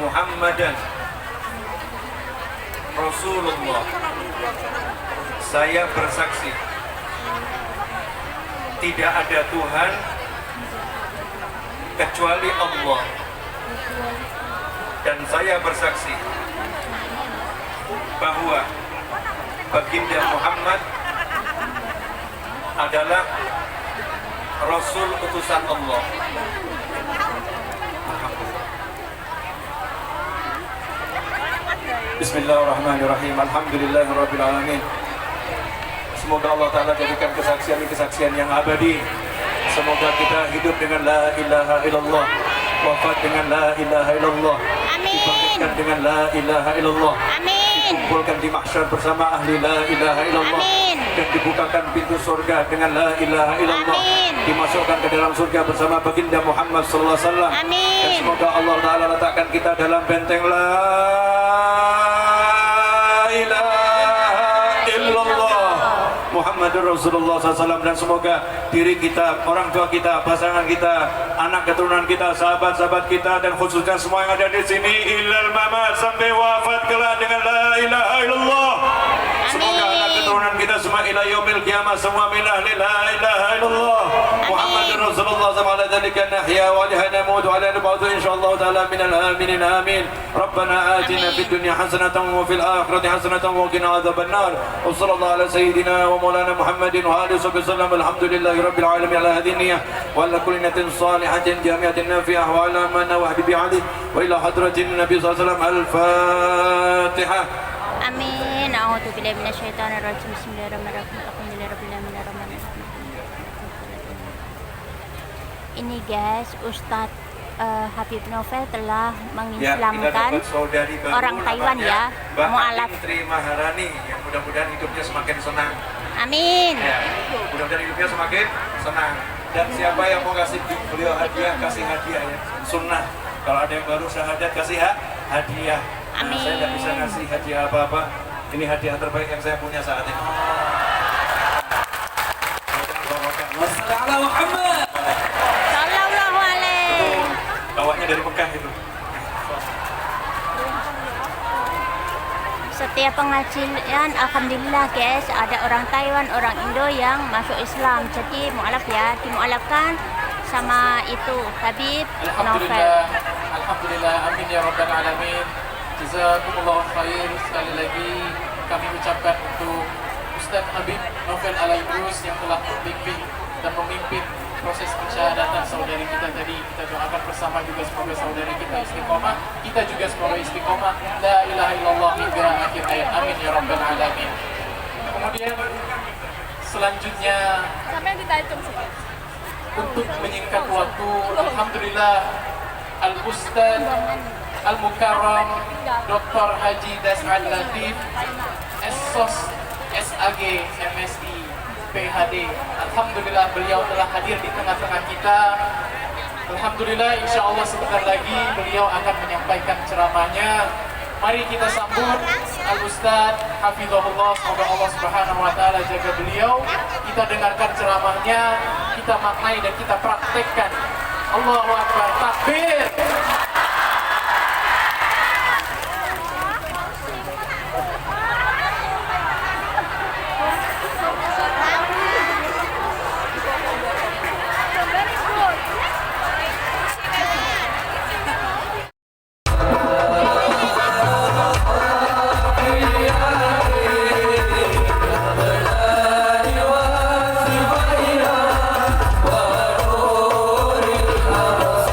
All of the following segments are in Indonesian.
Muhammadan Rasulullah. Saya bersaksi tidak ada Tuhan kecuali Allah. Dan saya bersaksi bahwa baginda Muhammad adalah Rasul utusan Allah. Bismillahirrahmanirrahim. Alhamdulillahirabbil alamin. Semoga Allah Ta'ala jadikan kesaksian yang abadi. Semoga kita hidup dengan la ilaha illallah, wafat dengan la ilaha illallah, dibangkitkan dengan la ilaha illallah, dikumpulkan di mahsyar bersama ahli la ilaha illallah, dan dibukakan pintu surga dengan la ilaha illallah, dimasukkan ke dalam surga bersama baginda Muhammad sallallahu alaihi wasallam. Dan semoga Allah Ta'ala letakkan kita dalam benteng la ilaha Muhammadur Rasulullah SAW. Dan semoga diri kita, orang tua kita, pasangan kita, anak keturunan kita, sahabat-sahabat kita, dan khususnya semua yang ada di sini ilal mamat sampai wafat kelak dengan la ilaha illallah. Semoga anak keturunan kita semua ila yaumil qiyamah semua min ahli la ilaha illallah Muhammadur Rasulullah sallallahu alaihi wasallam. Nahya wa namut wa la nabudhu insyaallah taala minal aminin amin. Rabbana atina fid dunya hasanatan wa fil akhirati hasanatan wa qina adzabannar. Wa sallallahu ala sayyidina wa maulana Muhammadin wa alihi wasallam. Alhamdulillahi rabbil alamin ala hadhihi niyyah wa ala kulli niyatin salihatin jami'atin nafi'ah wa ala man wa habibi ali wa ila hadratin nabi sallallahu alaihi wasallam. Al-Fatihah. Amin. A'udzubillahi minasyaitonir rajim. Bismillahirrahmanirrahim. Alhamdulillahirabbil alamin. Ini guys, Ustadz Habib Novel telah mengislamkan orang Taiwan ya, mualaf Tri Maharani, yang mudah-mudahan hidupnya semakin senang. Amin. Ya, mudah-mudahan hidupnya semakin senang. Dan siapa yang mau kasih beliau hadiah, kasih hadiah ya, sunnah. Kalau ada yang baru syahadat, kasih hadiah. Nah, saya tidak bisa ngasih hadiah apa-apa. Ini hadiah terbaik yang saya punya saat ini. Sallallahu alaihi. Bawanya dari Mekah itu. Setiap pengajian, alhamdulillah guys, ada orang Taiwan, orang Indo yang masuk Islam. Jadi mualaf ya, dimualafkan sama itu Habib Novel. Alhamdulillah, amin ya rabbal alamin. Jazakumullah khair. Sekali lagi kami ucapkan untuk Ustaz Habib Novel Alaidrus yang telah membimbing dan memimpin proses pensyahadatan saudari kita tadi. Kita doakan bersama juga semoga saudari kita istiqomah, kita juga semoga istiqomah la ilaha illallah hingga akhir ayat. Amin ya rabbal alamin. Kemudian selanjutnya untuk menyingkat waktu, alhamdulillah Al-Ustaz Al-Mukarram Dr. Haji Das'al Latif SOS SAG MSI PhD. Alhamdulillah beliau telah hadir di tengah-tengah kita. Alhamdulillah, insya Allah sebentar lagi beliau akan menyampaikan ceramahnya. Mari kita sambut Al-Ustaz Hafizahullah. Semoga Allah Subhanahu wa Ta'ala jaga beliau. Kita dengarkan ceramahnya, kita maknai dan kita praktekkan. Allahu Akbar, takbir.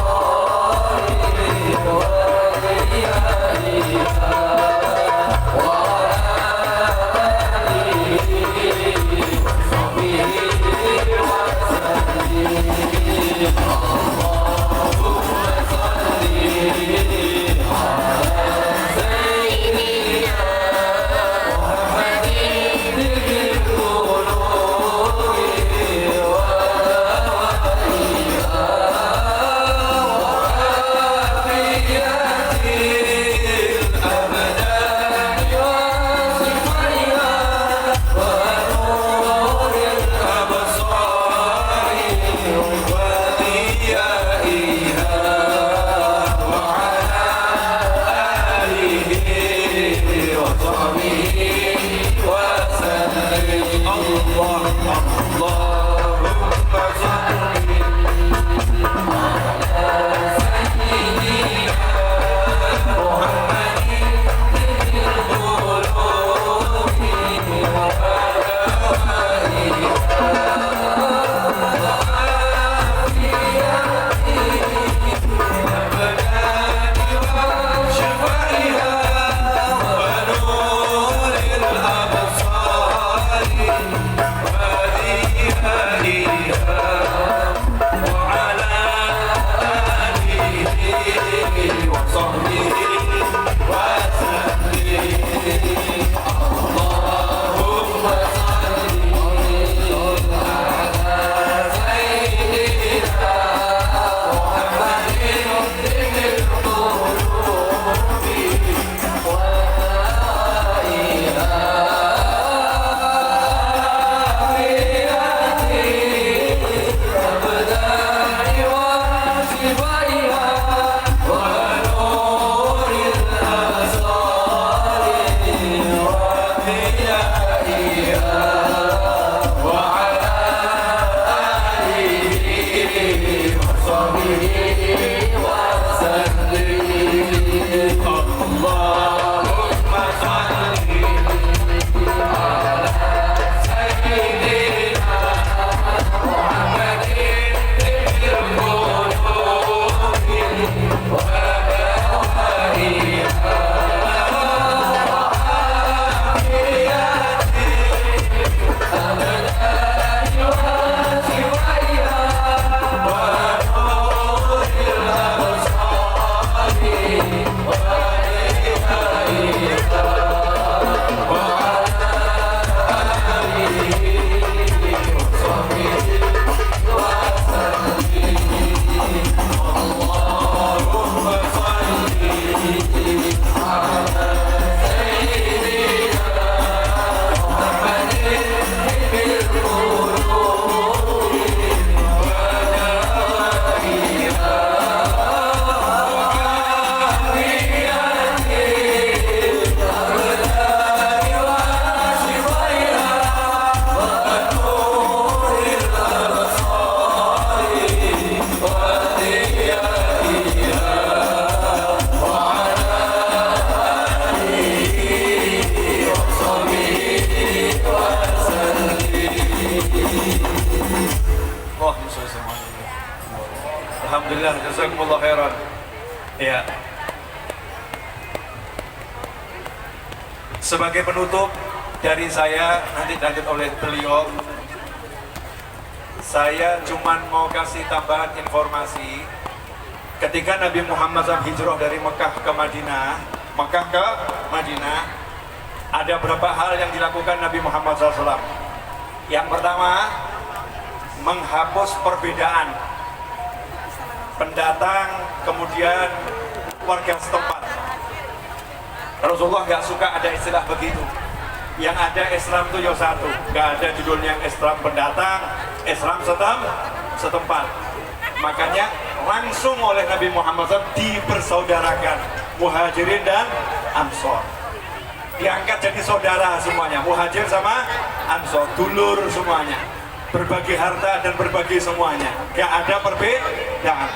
Oh jazakumullah khairan. Ya. Sebagai penutup dari saya, nanti dilanjut oleh beliau, saya cuman mau kasih tambahan informasi. Ketika Nabi Muhammad SAW hijrah dari Mekah ke Madinah, ada beberapa hal yang dilakukan Nabi Muhammad SAW. Yang pertama, menghapus perbedaan pendatang, kemudian warga setempat. Rasulullah nggak suka ada istilah begitu. Yang ada Islam itu ya satu, nggak ada judulnya Islam pendatang, Islam setempat. Makanya langsung oleh Nabi Muhammad SAW dipersaudarakan Muhajirin dan Ansor. Diangkat jadi saudara semuanya, Muhajir sama Ansor, dulur semuanya, berbagi harta dan berbagi semuanya, nggak ada perbedaan.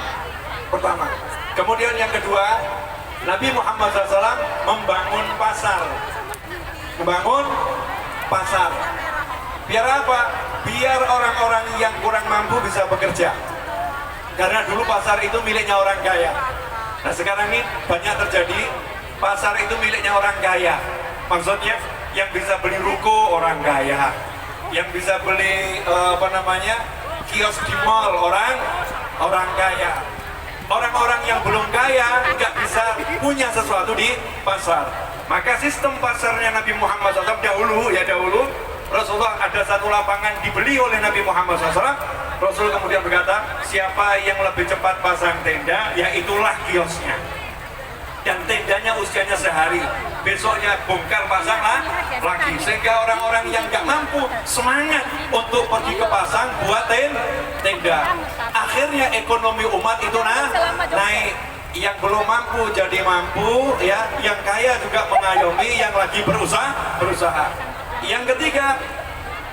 Pertama. Kemudian yang kedua, Nabi Muhammad SAW membangun pasar. Biar apa? Biar orang-orang yang kurang mampu bisa bekerja. Karena dulu pasar itu miliknya orang kaya. Nah sekarang ini banyak terjadi pasar itu miliknya orang kaya. Maksudnya yang bisa beli ruko orang kaya, yang bisa beli kios di mall orang kaya. Orang-orang yang belum kaya nggak bisa punya sesuatu di pasar. Maka sistem pasarnya Nabi Muhammad SAW dahulu Rasulullah ada satu lapangan dibeli oleh Nabi Muhammad SAW. Rasul kemudian berkata, siapa yang lebih cepat pasang tenda, ya itulah kiosnya. Dan tendanya usianya sehari, besoknya bongkar pasang lagi, sehingga orang-orang yang nggak mampu semangat untuk pergi ke pasang buat tenda. Akhirnya ekonomi umat itu naik. Yang belum mampu jadi mampu, ya. Yang kaya juga mengayomi yang lagi berusaha. Yang ketiga,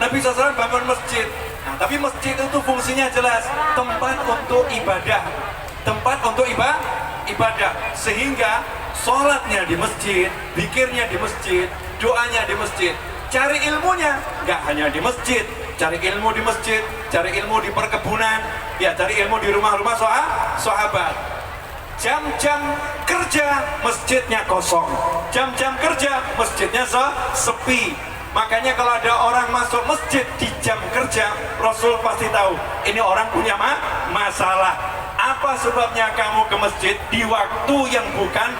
Nabi SAW bangun masjid. Nah, tapi masjid itu fungsinya jelas, tempat untuk ibadah, sehingga sholatnya di masjid, zikirnya di masjid, doanya di masjid. Cari ilmunya nggak hanya di masjid, cari ilmu di masjid, cari ilmu di perkebunan, ya cari ilmu di rumah-rumah sahabat. Jam-jam kerja masjidnya kosong, jam-jam kerja masjidnya sepi. Makanya kalau ada orang masuk masjid di jam kerja, Rasul pasti tahu ini orang punya masalah. Apa sebabnya kamu ke masjid di waktu yang bukan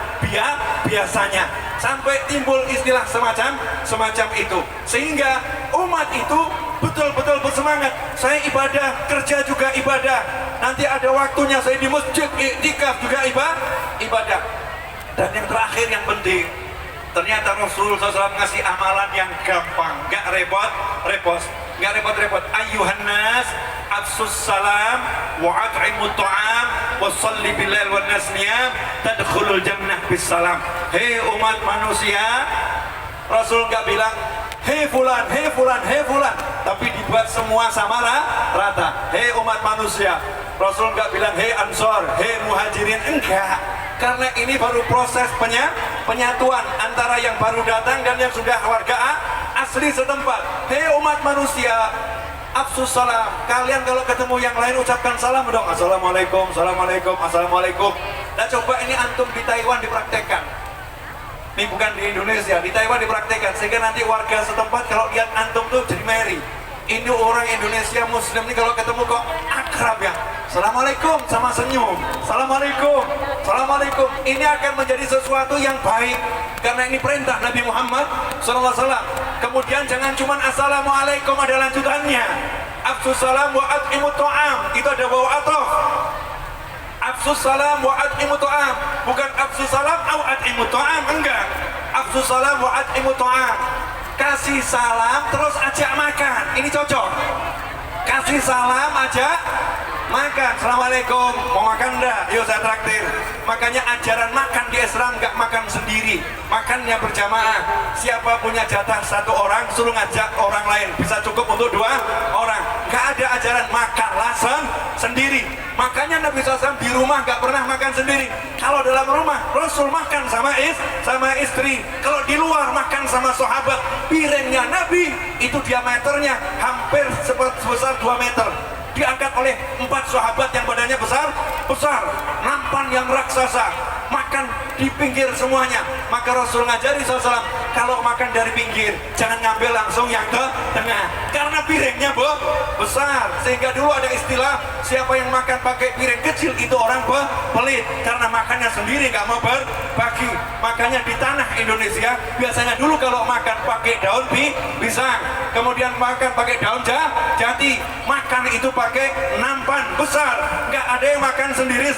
biasanya? Sampai timbul istilah semacam itu. Sehingga umat itu betul-betul bersemangat. Saya ibadah, kerja juga ibadah. Nanti ada waktunya saya di masjid, iktikaf juga ibadah. Dan yang terakhir yang penting, ternyata Rasulullah SAW ngasih amalan yang gampang, nggak repot. Ayyuhan nas, afsus salam, wa at'imut ta'am, wa salli billail wa nas niyam, tadkhulul jannah bis salam. Hei umat manusia, Rasul nggak bilang hei fulan, tapi dibuat semua sama rata. Hei umat manusia, Rasul nggak bilang hei Ansor, hei Muhajirin, enggak. Karena ini baru proses penyatuan antara yang baru datang dan yang sudah warga asli setempat. Hei umat manusia, afsus salam. Kalian kalau ketemu yang lain ucapkan salam dong. Assalamualaikum. Nah coba ini antum di Taiwan dipraktekkan. Ini bukan di Indonesia, di Taiwan dipraktekkan. Sehingga nanti warga setempat kalau lihat antum tuh jadi meri. Ini orang Indonesia Muslim ini kalau ketemu kok akrab ya. Assalamualaikum sama senyum. Assalamualaikum. Ini akan menjadi sesuatu yang baik karena ini perintah Nabi Muhammad SAW. Kemudian jangan cuma assalamualaikum, ada lanjutannya. Afsus salam wa at'imut ta'am, itu ada waw atof. Afsus salam wa at'imut ta'am, bukan afsus salam au at'imut ta'am, enggak. Afsus salam wa at'imut ta'am. Kasih salam terus ajak makan, ini cocok. Kasih salam ajak makan. Assalamualaikum, mau makan enggak? Yuk saya traktir. Makanya ajaran makan di Islam nggak makan sendiri, makannya berjamaah. Siapa punya jatah satu orang, suruh ngajak orang lain, bisa cukup untuk 2 orang. Nggak ada ajaran makanlah sendiri. Makanya Nabi SAW di rumah nggak pernah makan sendiri. Kalau dalam rumah Rasul makan sama istri. Kalau di luar makan sama sahabat. Piringnya Nabi itu diameternya hampir sebesar 2 meter. diangkat oleh 4 sahabat yang badannya besar, nampan yang raksasa, makan di pinggir semuanya. Maka Rasul ngajari SAW, kalau makan dari pinggir jangan ngambil langsung yang ke tengah, karena piringnya besar. Sehingga dulu ada istilah, siapa yang makan pakai piring kecil itu orang pelit, karena makannya sendiri nggak mau berbagi. Makanya di tanah Indonesia biasanya dulu kalau makan pakai daun pisang, kemudian makan pakai daun jati, makan itu pakai nampan besar, nggak ada yang makan sendiri.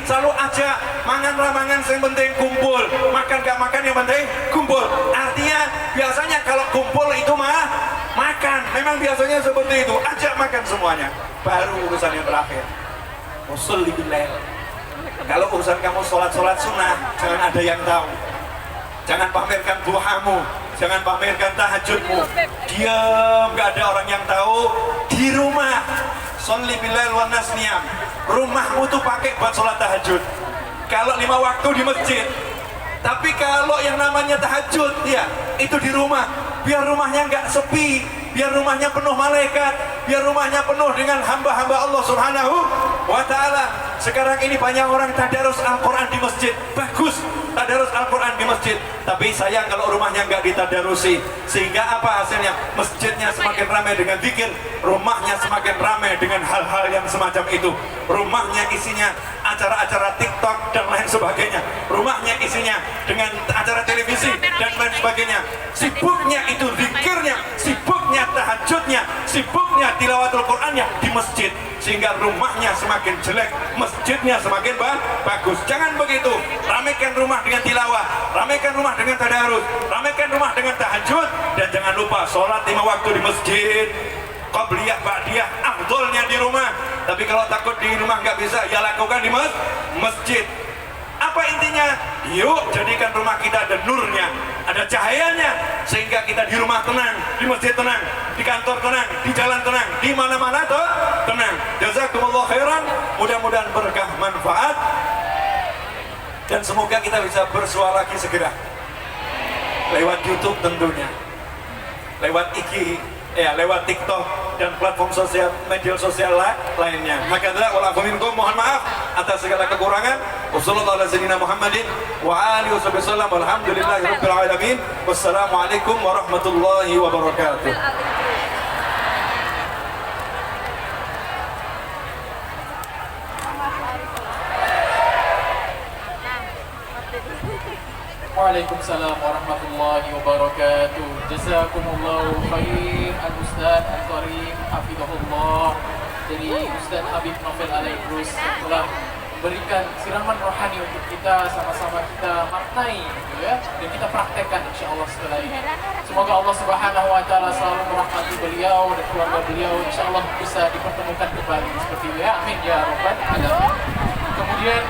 Selalu aja mangan ramangan yang penting kumpul, makan gak makan yang penting kumpul. Artinya biasanya kalau kumpul itu makan, memang biasanya seperti itu, ajak makan semuanya. Baru urusan yang terakhir, usul di bilail. Kalau urusan kamu sholat sunnah, jangan ada yang tahu, jangan pamerkan duhamu, jangan pamerkan tahajudmu, diam, gak ada orang yang tahu. Di rumah sholli bilail wan nas niyam, rumahmu tuh pakai buat sholat tahajud. Kalau 5 waktu di masjid, tapi kalau yang namanya tahajud ya itu di rumah, biar rumahnya nggak sepi, biar rumahnya penuh malaikat, biar rumahnya penuh dengan hamba-hamba Allah Subhanahu wa Ta'ala. Sekarang ini banyak orang tadarus Al-Quran di masjid, bagus tadarus Al-Quran di masjid, tapi sayang kalau rumahnya nggak ditadarusi. Sehingga apa hasilnya? Masjidnya semakin ramai dengan zikir, rumahnya semakin ramai dengan hal-hal yang semacam itu. Rumahnya isinya acara-acara TikTok dan lain sebagainya, rumahnya isinya dengan acara televisi dan lain sebagainya. Sibuknya itu zikirnya, sibuknya tahajudnya, sibuknya tilawatul Qur'annya di masjid, sehingga rumahnya semakin jelek, masjidnya semakin bagus. Jangan begitu. Ramaikan rumah dengan tilawah, ramaikan rumah dengan tadarus, ramaikan rumah dengan tahajud, dan jangan lupa sholat 5 waktu di masjid. Qabliyah, ba'diyah, afdolnya di rumah. Tapi kalau takut di rumah nggak bisa, ya lakukan di masjid. Apa intinya? Yuk jadikan rumah kita ada nurnya, ada cahayanya, sehingga kita di rumah tenang, di masjid tenang, di kantor tenang, di jalan tenang, di mana-mana tenang. Jazakumullah khairan. Mudah-mudahan berkah manfaat, dan semoga kita bisa bersuara lagi segera lewat YouTube tentunya, lewat IG, lewat TikTok dan platform media sosial lainnya. Maka mohon maaf atas segala kekurangan. Wassalamualaikum warahmatullahi wabarakatuh. Waalaikumsalam warahmatullahi wabarakatuh. Jazakumullahu khair al-Ustaz Al-Karim hafizahullah, dari Ustaz Habib Novel Alaidrus, yang telah memberikan siraman rohani untuk kita, sama-sama kita maknai gitu ya, dan kita praktekkan insyaallah setelah ini. Semoga Allah Subhanahu wa Ta'ala selalu merahmati beliau dan keluarga beliau, insyaallah bisa dipertemukan kembali seperti itu ya, amin ya rabbal alamin. Kemudian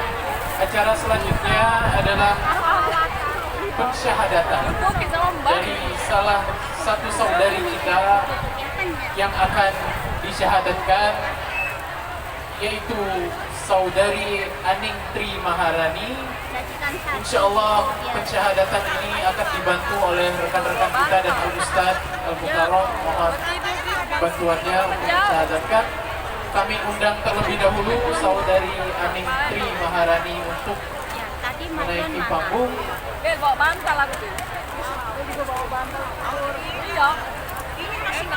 acara selanjutnya adalah pensyahadatan dari salah satu saudari kita yang akan disyahadatkan, yaitu saudari Aning Tri Maharani. Insyaallah pensyahadatan ini akan dibantu oleh rekan-rekan kita dan Al-Ustaz Al-Mukarram. Mohon bantuannya untuk mensyahadatkan. Kami undang terlebih dahulu saudari Aning Tri Maharani untuk menaiki panggung. Bawa bantal aku. Aku juga bawa bantal. Iya. Ini masih